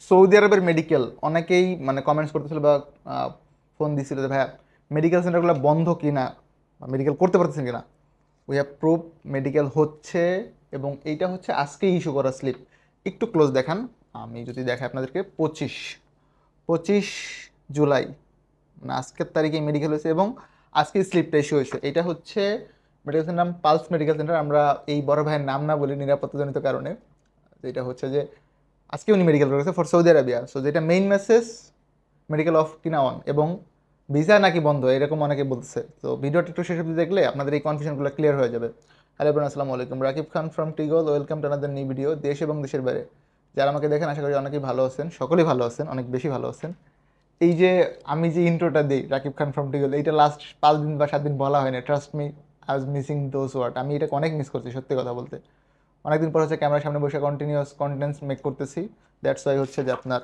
Saudi আরবের medical অনেকেই মানে কমেন্টস করতেছিল বা ফোন দিছিল যে ভাইয়া মেডিকেল সেন্টারগুলো বন্ধ কিনা, মেডিকেল করতে পারতেছেন কিনা। উই হ্যাভ প্রুফ মেডিকেল হচ্ছে, এবং এইটা হচ্ছে আজকে ইস্যু করা স্লিপ। একটু ক্লোজ দেখান, আমি যদি দেখাই আপনাদেরকে, 25 জুলাই মানে আজকের তারিখে মেডিকেল হয়েছে এবং আজকে স্লিপটা ইস্যু হয়েছে। এটা হচ্ছে মেডিকেল সেন্টার নাম পালস মেডিকেল সেন্টার। আমরা এই বড় ভাইয়ের নাম না বলি নিরাপত্তাজনিত কারণে। যেটা হচ্ছে যে আজকে উনি মেডিকেল করেছে ফর সৌদি আরবিয়া। সো যেটা মেইন মেসেজ, মেডিকেল অফ কিনা অন, এবং ভিসা নাকি বন্ধ এরকম অনেকে বলতেছে। তো ভিডিওটা একটু শেষ অবধি দেখলে আপনাদের এই কনফিউশনগুলো ক্লিয়ার হয়ে যাবে। হ্যালো এভরিওয়ান, আসসালামু আলাইকুম। রাকিব খান ফ্রম টিগল, welcome to another new video. দেশ এবং দেশের বাইরে যারা আমাকে দেখেন আশা করি অনেকেই ভালো আছেন, সকলেই ভালো আছেন, অনেক বেশি ভালো আছেন। এই যে আমি যে ইন্ট্রোটা দিই রাকিব খান ফ্রম টিগল, এইটা লাস্ট 5 দিন বা 7 দিন বলা হয়নি। Trust me, I was missing those word. আমি এটাকে অনেক মিস করছি সত্যি কথা বলতে। অনেকদিন পর হচ্ছে ক্যামেরার সামনে বসে কন্টিনিউয়াস কন্টেন্টস মেক করতেছি। দ্যাটস ওয়াই হচ্ছে যে আপনার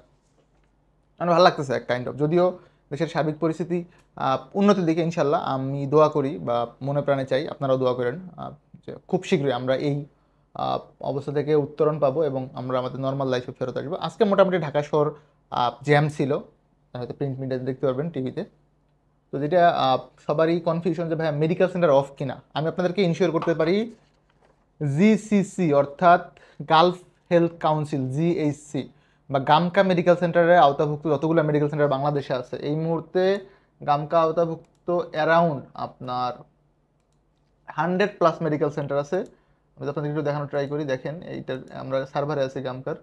আমার ভালো লাগতেছে এক কাইন্ড অফ। যদিও দেশের সার্বিক পরিস্থিতি উন্নতির দিকে, ইনশাল্লাহ আমি দোয়া করি বা মনে প্রাণে চাই আপনারাও দোয়া করেন যে খুব শীঘ্রই আমরা এই আহ, অবস্থা থেকে উত্তরণ পাবো এবং আমরা আমাদের নর্মাল লাইফে ফেরত আসবো। আজকে মোটামুটি ঢাকা শহর জ্যাম ছিল, হয়তো প্রিন্ট মিডিয়াতে দেখতে পারবেন, টিভিতে। তো যেটা সবারই কনফিউশন যে ভাই মেডিকেল সেন্টার অফ কিনা, আমি আপনাদেরকে ইনশিওর করতে পারি জিসিসি অর্থাৎ গালফ হেলথ কাউন্সিল, জিএইচসি বা গামকা মেডিকেল সেন্টারের আওতাভুক্ত যতগুলো মেডিকেল সেন্টার বাংলাদেশে আছে এই মুহূর্তে গামকা আওতাভুক্ত অ্যারাউন্ড আপনার 100+ মেডিকেল সেন্টার আছে। আমি যদি আপনাদের একটু দেখানো ট্রাই করি, দেখেন এইটার আমরা সার্ভারে আছি গামকার।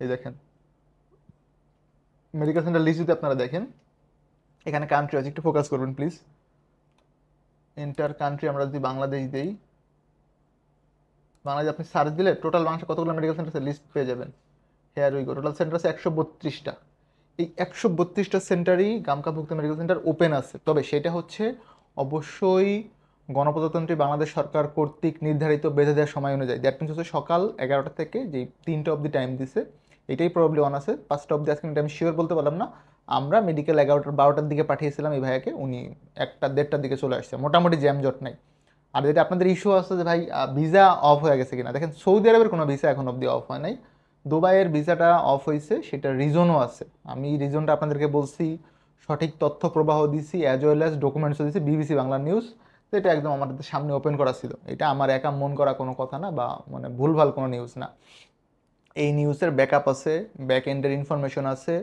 এই দেখেন মেডিকেল সেন্টার লিস্ট যদি আপনারা দেখেন, এখানে কান্ট্রি আছে, একটু ফোকাস করবেন প্লিজ। ইন্টার কান্ট্রি আমরা যদি বাংলাদেশ দিই, বাংলাদেশ আপনি সার্চ দিলে টোটাল বাংলাদেশে কতগুলো মেডিকেল সেন্টার লিস্ট পেয়ে যাবেন। Here we go, total centre আছে 132টা। এই 132টা সেন্টারই গামকাভুক্ত মেডিকেল সেন্টার ওপেন আছে, তবে সেটা হচ্ছে অবশ্যই গণপ্রজাতন্ত্রী বাংলাদেশ সরকার কর্তৃক নির্ধারিত বেঁধে দেওয়ার সময় অনুযায়ী। দ্যাট মিনস হচ্ছে সকাল 11টা থেকে যে 3টা অবধি টাইম দিছে, এটাই প্রবলি অন আছে। 5টা অবধি আজকে আমি শিওর বলতে পারলাম না। আমরা মেডিকেল 11টা 12টার দিকে পাঠিয়েছিলাম এই ভাইয়াকে, উনি 1টা 1:30টার দিকে চলে আসছে, মোটামুটি জ্যাম জট নাই। আর যেটা আপনাদের ইস্যু আছে যে ভাই ভিসা অফ হয়ে গেছে কিনা, দেখেন সৌদি আরবের কোনো ভিসা এখন অবধি অফ হয় নাই। দুবাইয়ের ভিসাটা অফ হয়েছে, সেটা রিজনও আছে। আমি রিজনটা আপনাদেরকে বলছি, সঠিক তথ্য প্রবাহ দিছি, অ্যাজ ওয়েল অ্যাজ ডকুমেন্টসও দিছি, বিবিসি বাংলা নিউজ। তো এটা একদম আমাদের সামনে ওপেন করা ছিল, এটা আমার একা মন করা কোনো কথা না বা মানে ভুলভাল কোনো নিউজ না। এই নিউজের ব্যাকআপ আছে, ব্যাক এন্ডের ইনফরমেশন আছে,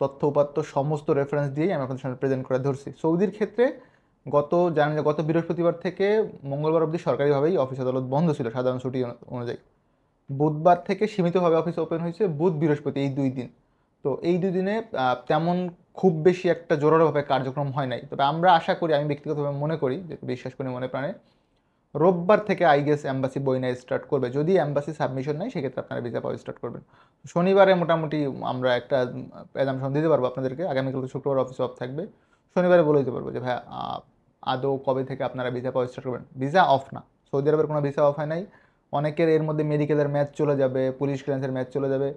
তথ্য উপাত্ত সমস্ত রেফারেন্স দিয়েই আমি আপনাদের সামনে প্রেজেন্ট করে ধরছি। সৌদির ক্ষেত্রে জানেন যে গত বৃহস্পতিবার থেকে মঙ্গলবার অবধি সরকারিভাবেই অফিস আদালত বন্ধ ছিল সাধারণ ছুটি অনুযায়ী। বুধবার থেকে সীমিতভাবে অফিস ওপেন হয়েছে, বুধ বৃহস্পতি এই 2 দিন। তো এই 2 দিনে তেমন খুব বেশি একটা জোরালোভাবে কার্যক্রম হয় নাই, তবে আমরা আশা করি, আমি ব্যক্তিগতভাবে মনে করি, যে বিশ্বাস করি মনে প্রাণে, রোববার থেকে আই গেস এম্বাসি বই নেওয়া স্টার্ট করবে। যদি এম্বাসি সাবমিশন নেয় সেক্ষেত্রে আপনারা ভিসা পাওয়া স্টার্ট করবেন। শনিবারে মোটামুটি আমরা একটা অ্যাজাম্পশন দিতে পারবো আপনাদেরকে, আগামীকাল তো শুক্রবার অফিস অফ থাকবে। শনিবারে বলে দিতে পারবো যে ভাই আদৌ কবে থেকে আপনারা ভিসা পাওয়া স্টার্ট করবেন। ভিসা অফ না, সৌদি আরবের কোনো ভিসা অফ হয় নাই। অনেকের এর মধ্যে মেডিকেলের ম্যাচ চলে যাবে, পুলিশ ক্লিয়ারেন্সের ম্যাচ চলে যাবে,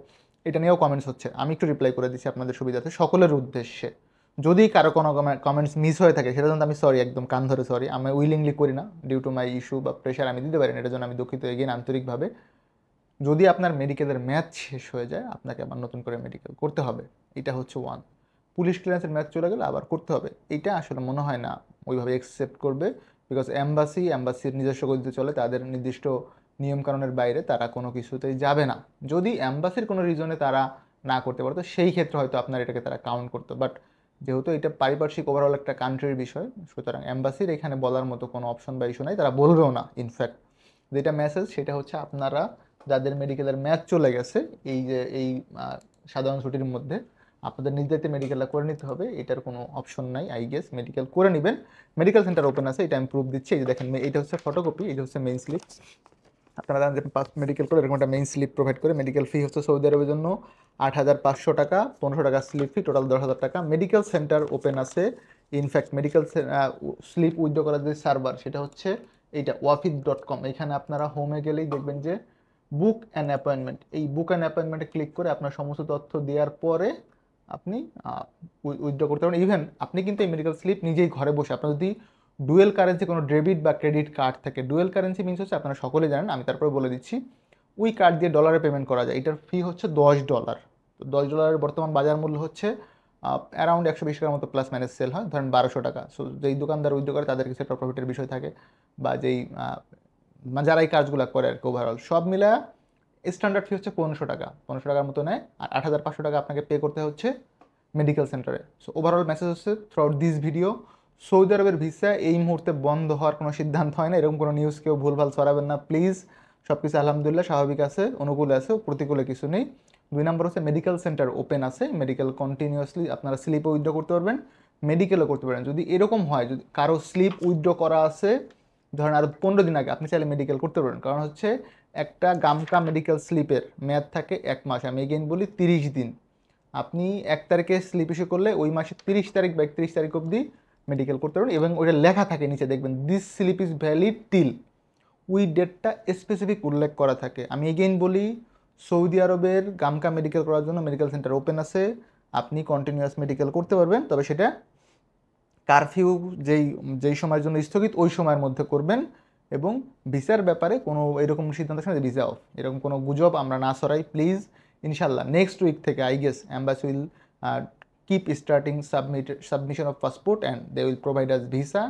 এটা নিয়েও কমেন্টস হচ্ছে। আমি একটু রিপ্লাই করে দিচ্ছি আপনাদের সুবিধাতে সকলের উদ্দেশ্যে। যদি কারো কোনো কমেন্টস মিস হয়ে থাকে সেটার জন্য আমি সরি, একদম কান ধরে সরি। আমি উইলিংলি করি না, ডিউ টু মাই ইস্যু বা প্রেশার আমি দিতে পারি না, এটার জন্য আমি দুঃখিত এগেইন আন্তরিকভাবে। যদি আপনার মেডিকেলের ম্যাচ শেষ হয়ে যায় আপনাকে আবার নতুন করে মেডিকেল করতে হবে, এটা হচ্ছে ওয়ান। পুলিশ ক্লিয়ারেন্সের ম্যাচ চলে গেলে আবার করতে হবে, এটা আসলে মনে হয় না ওইভাবে অ্যাকসেপ্ট করবে। বিকজ এম্বাসির নিজস্ব গতিতে চলে, তাদের নির্দিষ্ট নিয়মকানুনের বাইরে তারা কোনো কিছুতেই যাবে না। যদি এম্বাসির কোনো রিজনে তারা না করতে পারতো সেই ক্ষেত্রে হয়তো আপনার এটাকে তারা কাউন্ট করতো, বাট যেহেতু এটা পারিপার্শ্বিক ওভারঅল একটা কান্ট্রির বিষয়, সুতরাং এম্বাসির এখানে বলার মতো কোনো অপশন বা ইস্যু নাই, তারা বলবেও না। ইনফ্যাক্ট যেটা মেসেজ সেটা হচ্ছে আপনারা যাদের মেডিকেলের ম্যাচ চলে গেছে এই যে এই সাধারণ ছুটির মধ্যে আপনাদের নিজেদের মেডিকেলটা করে নিতে হবে, এটার কোনো অপশন নাই। আই গেস মেডিকেল করে নেবেন, মেডিকেল সেন্টার ওপেন আছে, এটা আমি প্রুফ দিচ্ছি। এই যে দেখেন, এটা হচ্ছে ফটোকপি, এটা হচ্ছে মেইন স্লিপ। আপনারা জানেন যে পাঁচ মেডিকেল করে এরকম একটা মেইন স্লিপ প্রোভাইড করে। মেডিকেল ফি হচ্ছে সৌদি আরবের জন্য 8,500 টাকা, 1500 টাকা স্লিপ ফি, টোটাল 10,000 টাকা। মেডিকেল সেন্টার ওপেন আছে। ইনফ্যাক্ট মেডিকেল স্লিপ উইথড্র করার যে সার্ভার সেটা হচ্ছে এইটা ওয়াফিদ.com। এখানে আপনারা হোমে গেলেই দেখবেন যে বুক অ্যান্ড অ্যাপয়েন্টমেন্ট, এই বুক অ্যান্ড অ্যাপয়েন্টমেন্টে ক্লিক করে আপনার সমস্ত তথ্য দেওয়ার পরে আপনি উইথড্র করতে পারেন। ইভেন আপনি কিন্তু এই মেডিকেল স্লিপ নিজেই ঘরে বসে, আপনার যদি ডুয়েল কারেন্সি কোনো ডেবিট বা ক্রেডিট কার্ড থাকে, ডুয়েল কারেন্সি মিনস হচ্ছে আপনারা সকলে জানেন, আমি তারপরে বলে দিচ্ছি, ওই কার্ড দিয়ে ডলারে পেমেন্ট করা যায়। এটার ফি হচ্ছে $10। তো $10 বর্তমান বাজার মূল্য হচ্ছে অ্যারাউন্ড 120 টাকার মতো প্লাস মাইনাস সেল হয়, ধরেন 1200 টাকা। সো যেই দোকানদার উইথড্র করে তাদের কিছু একটা প্রফিটের বিষয় থাকে, বা যেই যারা এই কাজগুলো করে আর কি, ওভারঅল সব মিলা স্ট্যান্ডার্ড ফি হচ্ছে 1500 টাকা, 1500 টাকার মতো নেয়। আর 8500 টাকা আপনাকে পে করতে হচ্ছে মেডিকেল সেন্টারে। সো ওভারঅল মেসেজ হচ্ছে through out this video, Saudi আরবের ভিসা এই মুহূর্তে বন্ধ হওয়ার কোনো সিদ্ধান্ত হয় না, এরকম কোনো নিউজ কেউ ভুলভাল ছড়াবেন না প্লিজ। সব কিছু আলহামদুলিল্লাহ স্বাভাবিক আছে, অনুকূলে আছে, প্রতিকূলে কিছু নেই। 2 নম্বর হচ্ছে মেডিকেল সেন্টার ওপেন আছে, মেডিকেল কন্টিনিউয়াসলি আপনারা স্লিপও উইথড্র করতে পারবেন, মেডিকেলও করতে পারেন। যদি এরকম হয়, যদি কারো স্লিপ উইথড্র করা আছে ধরেন আরও 15 দিন আগে, আপনি চাইলে মেডিকেল করতে পারবেন। কারণ হচ্ছে একটা গামকা মেডিকেল স্লিপের মেয়াদ থাকে 1 মাস, আমি এগেইন বলি 30 দিন। আপনি 1 তারিখে স্লিপ ইস্যু করলে ওই মাসের 30 তারিখ বা 31 তারিখ অবধি মেডিকেল করতে পারবেন, এবং ওইটা লেখা থাকে নিচে দেখবেন this slip is valid till, ওই ডেটটা স্পেসিফিক উল্লেখ করা থাকে। আমি এগেইন বলি, সৌদি আরবের গামকা মেডিকেল করার জন্য মেডিকেল সেন্টার ওপেন আছে, আপনি কন্টিনিউয়াস মেডিকেল করতে পারবেন, তবে সেটা কারফিউ যেই যেই সময়ের জন্য স্থগিত ওই সময়ের মধ্যে করবেন। এবং ভিসার ব্যাপারে কোনো এরকম সিদ্ধান্ত সময় ভিসা অফ, এরকম কোনো গুজব আমরা না ছড়াই প্লিজ। ইনশাল্লাহ নেক্সট উইক থেকে I guess embassy will keep starting submission of passport and they will provide us visa.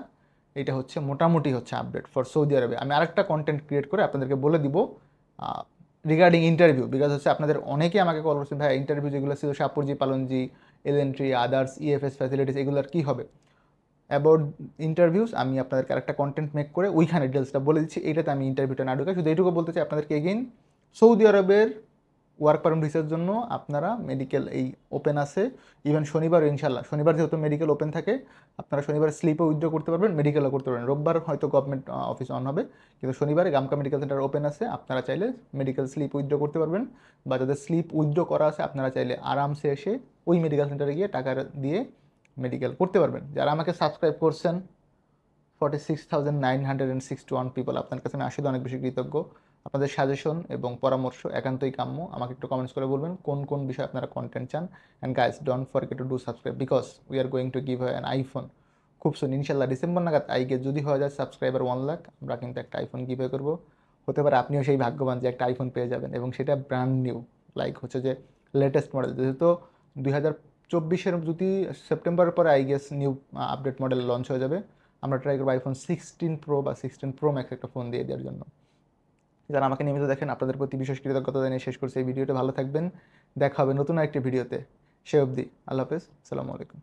এটা হচ্ছে মোটামুটি হচ্ছে আপডেট ফর সৌদি আরবে। আমি আরেকটা কন্টেন্ট ক্রিয়েট করে আপনাদেরকে বলে দিব রিগার্ডিং ইন্টারভিউ, বিকজ হচ্ছে আপনাদের অনেকে আমাকে কল করছেন, ভাই ইন্টারভিউ যেগুলো ছিল সাপুরজি, পালনজি, এলএনট্রি, আদার্স ইএফএস ফ্যাসিলিটিস, এগুলোর কী হবে। অ্যাবাউট ইন্টারভিউস আমি আপনাদেরকে আরেকটা কন্টেন্ট মেক করে ওইখানে ডিটেলসটা বলে দিচ্ছি, এইটাতে আমি ইন্টারভিউটা না ঢুকে শুধু এইটুকু বলতে চাই আপনাদেরকে এগেইন, সৌদি আরবের ওয়ার্ক পারমিট ভিসার জন্য আপনারা মেডিকেল এই ওপেন আছে। ইভেন শনিবার, ইনশাল্লাহ শনিবার যেহেতু মেডিকেল ওপেন থাকে, আপনারা শনিবার স্লিপও উইথড্র করতে পারবেন, মেডিকেলও করতে পারবেন। রোববার হয়তো গভর্নমেন্ট অফিস অন হবে, কিন্তু শনিবারে গামকা মেডিকেল সেন্টার ওপেন আছে, আপনারা চাইলে মেডিকেল স্লিপ উইথড্র করতে পারবেন। বা যাদের স্লিপ উইথড্র করা আছে আপনারা চাইলে আরামসে এসে ওই মেডিকেল সেন্টারে গিয়ে টাকা দিয়ে মেডিকেল করতে পারবেন। যারা আমাকে সাবস্ক্রাইব করছেন 46,961 পিপল, আপনার কাছে আমি আসলে অনেক বেশি কৃতজ্ঞ। আপনাদের সাজেশন এবং পরামর্শ একান্তই কাম্য, আমাকে একটু কমেন্টস করে বলবেন কোন কোন বিষয়ে আপনারা কন্টেন্ট চান। And guys don't forget to do subscribe, because we are going to give an iPhone খুব সুন, ইনশাল্লাহ ডিসেম্বর নাগাদ যদি হয়ে যায় সাবস্ক্রাইবার 1 লাখ, আমরা কিন্তু একটা আইফোন গিভ করবো। হতে পারে আপনিও সেই ভাগ্যবান যে একটা আইফোন পেয়ে যাবেন, এবং সেটা ব্র্যান্ড নিউ, লাইক হচ্ছে যে লেটেস্ট মডেল। যেহেতু 2024-এর যদি সেপ্টেম্বরের পরে নিউ আপডেট মডেল লঞ্চ হয়ে যাবে, আমরা ট্রাই করবো আইফোন 16 প্রো বা 16 প্রো ম্যাক্স একটা ফোন দিয়ে দেওয়ার জন্য। যারা আমাকে নিয়মিত দেখেন আপনাদের প্রতি বিশেষ কৃতজ্ঞতা জানিয়ে শেষ করছি এই ভিডিওটা। ভালো থাকবেন, দেখা হবে নতুন একটি ভিডিওতে, সে অবধি আল্লাহ হাফেজ, আসসালামু আলাইকুম।